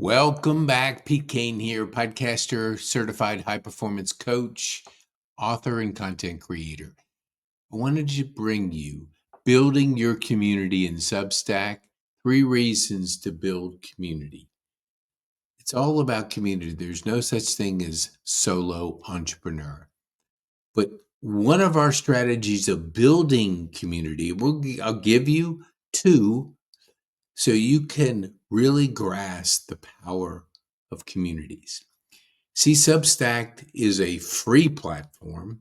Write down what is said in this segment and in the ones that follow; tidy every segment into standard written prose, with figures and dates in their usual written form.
Welcome back. PeteKane here, podcaster, certified high performance coach, author, and content creator. I wanted to bring you Building Your Community in Substack, 3 reasons to build community. It's all about community. There's no such thing as solo entrepreneur. But one of our strategies of building community, I'll give you 2 so you can really grasp the power of communities. See, Substack is a free platform,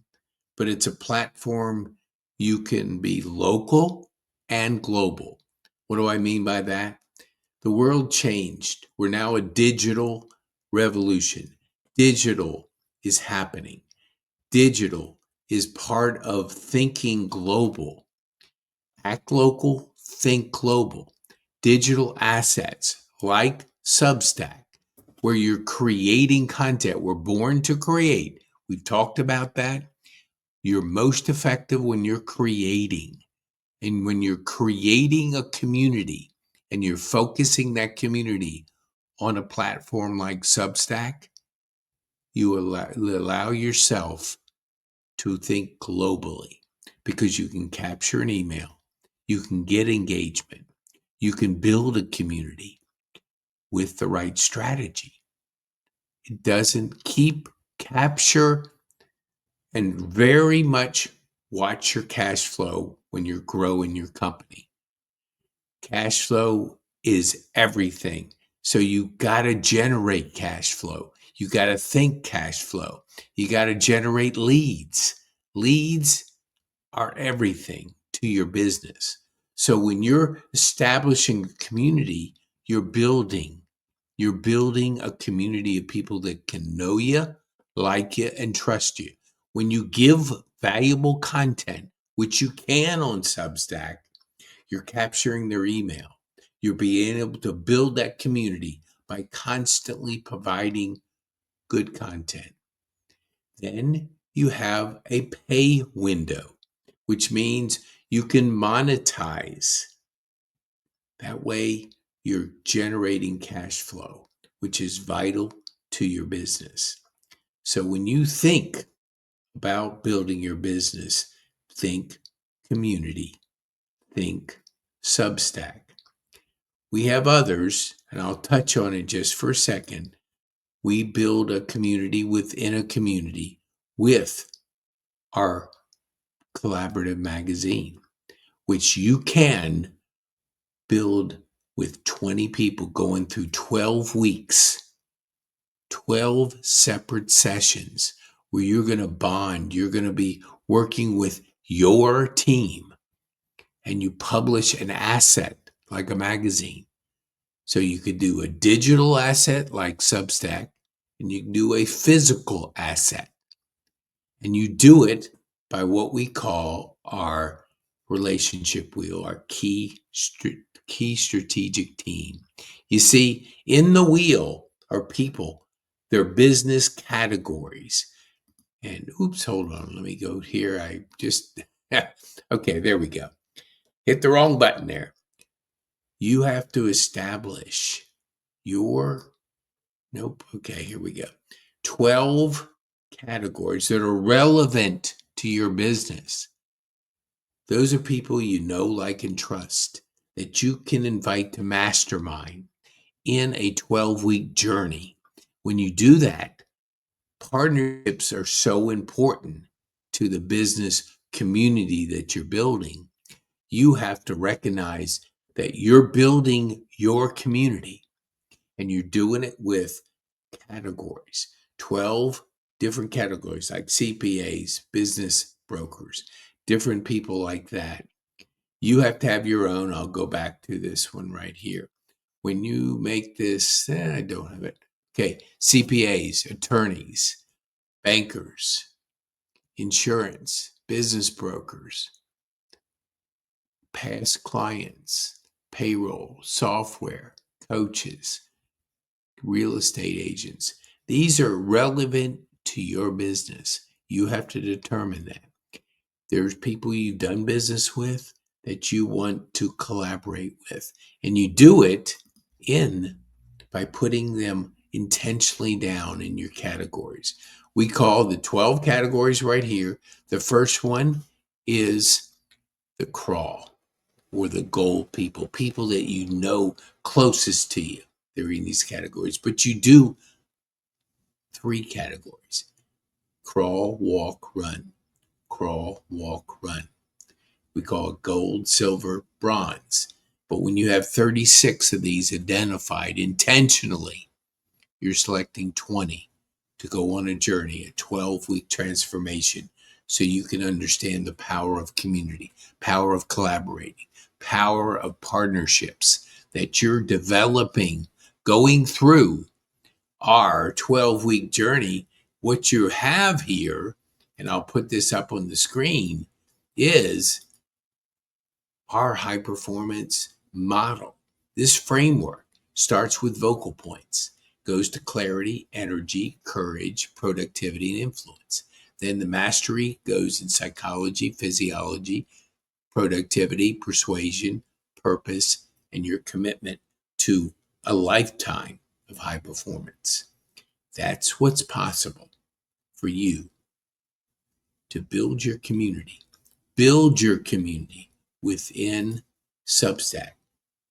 but it's a platform you can be local and global. What do I mean by that? The world changed. We're now a digital revolution. Digital is happening. Digital is part of thinking global. Act local, think global. Digital assets like Substack, where you're creating content. We're born to create. We've talked about that. You're most effective when you're creating. And when you're creating a community and you're focusing that community on a platform like Substack, you allow yourself to think globally because you can capture an email, you can get engagement, you can build a community with the right strategy. It doesn't capture, and very much watch your cash flow when you're growing your company. Cash flow is everything. So you got to generate cash flow. You got to think cash flow. You got to generate leads. Leads are everything to your business. So when you're establishing a community, you're building a community of people that can know you, like you, and trust you. When you give valuable content, which you can on Substack, you're capturing their email. You're being able to build that community by constantly providing good content. Then you have a pay window, which means you can monetize. That way, you're generating cash flow, which is vital to your business. So when you think about building your business, think community, think Substack. We have others, and I'll touch on it just for a second. We build a community within a community with our collaborative magazine, which you can build with 20 people going through 12 weeks, 12 separate sessions where you're going to bond. You're going to be working with your team, and you publish an asset like a magazine. So you could do a digital asset like Substack, and you can do a physical asset. And you do it by what we call our relationship wheel, our key strategic team. You see, in the wheel are people, they're business categories. And oops, hold on, let me go here. Okay, there we go. Hit the wrong button there. You have to establish okay, here we go. 12 categories that are relevant to your business. Those are people you know, like, and trust that you can invite to mastermind in a 12-week journey. When you do that, partnerships are so important to the business community that you're building. You have to recognize that you're building your community and you're doing it with categories, 12 different categories like CPAs, business brokers, different people like that. You have to have your own. I'll go back to this one right here. When you make this, I don't have it. Okay, CPAs, attorneys, bankers, insurance, business brokers, past clients, payroll, software, coaches, real estate agents. These are relevant to your business. You have to determine that. There's people you've done business with that you want to collaborate with. And you do it by putting them intentionally down in your categories. We call the 12 categories right here. The first one is the crawl or the goal people, people that you know closest to you. They're in these categories, but you do 3 categories: crawl, walk, run. Crawl, walk, run. We call it gold, silver, bronze. But when you have 36 of these identified intentionally, you're selecting 20 to go on a journey, a 12-week transformation, so you can understand the power of community, power of collaborating, power of partnerships that you're developing going through our 12-week journey. What you have here, and I'll put this up on the screen, is our high performance model. This framework starts with vocal points, goes to clarity, energy, courage, productivity, and influence. Then the mastery goes in psychology, physiology, productivity, persuasion, purpose, and your commitment to a lifetime of high performance. That's what's possible for you to build your community. Build your community within Substack.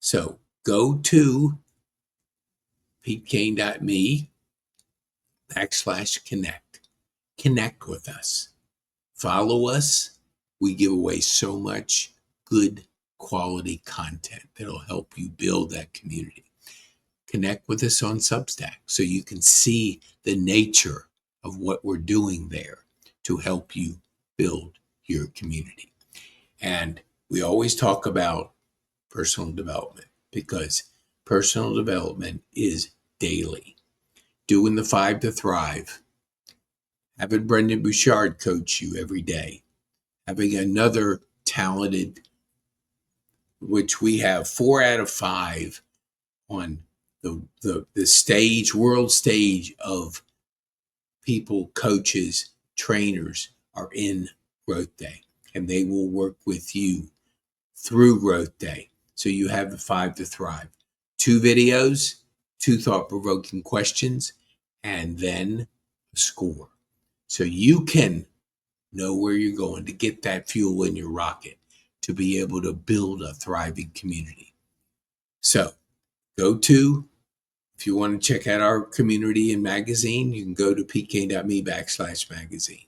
So go to PeteKane.me/connect. Connect with us. Follow us. We give away so much good quality content that'll help you build that community. Connect with us on Substack so you can see the nature of what we're doing there to help you build your community. And we always talk about personal development because personal development is daily. Doing the 5 to Thrive, having Brendan Bouchard coach you every day, having another talented, which we have 4 out of 5 on the stage, world stage of people, coaches, trainers are in Growth Day, and they will work with you through Growth Day. So you have the 5 to Thrive. 2 videos, 2 thought-provoking questions, and then a score. So you can know where you're going to get that fuel in your rocket to be able to build a thriving community. So go to, if you want to check out our community and magazine, you can go to PeteKane.me/magazine.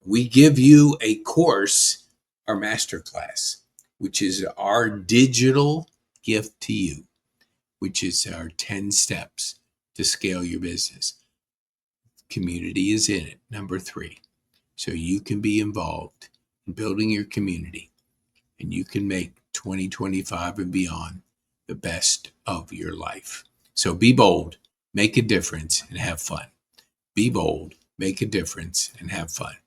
We give you a course, our masterclass, which is our digital gift to you, which is our 10 steps to scale your business. Community is in it, number 3. So you can be involved in building your community and you can make 2025 and beyond the best of your life. So be bold, make a difference, and have fun. Be bold, make a difference, and have fun.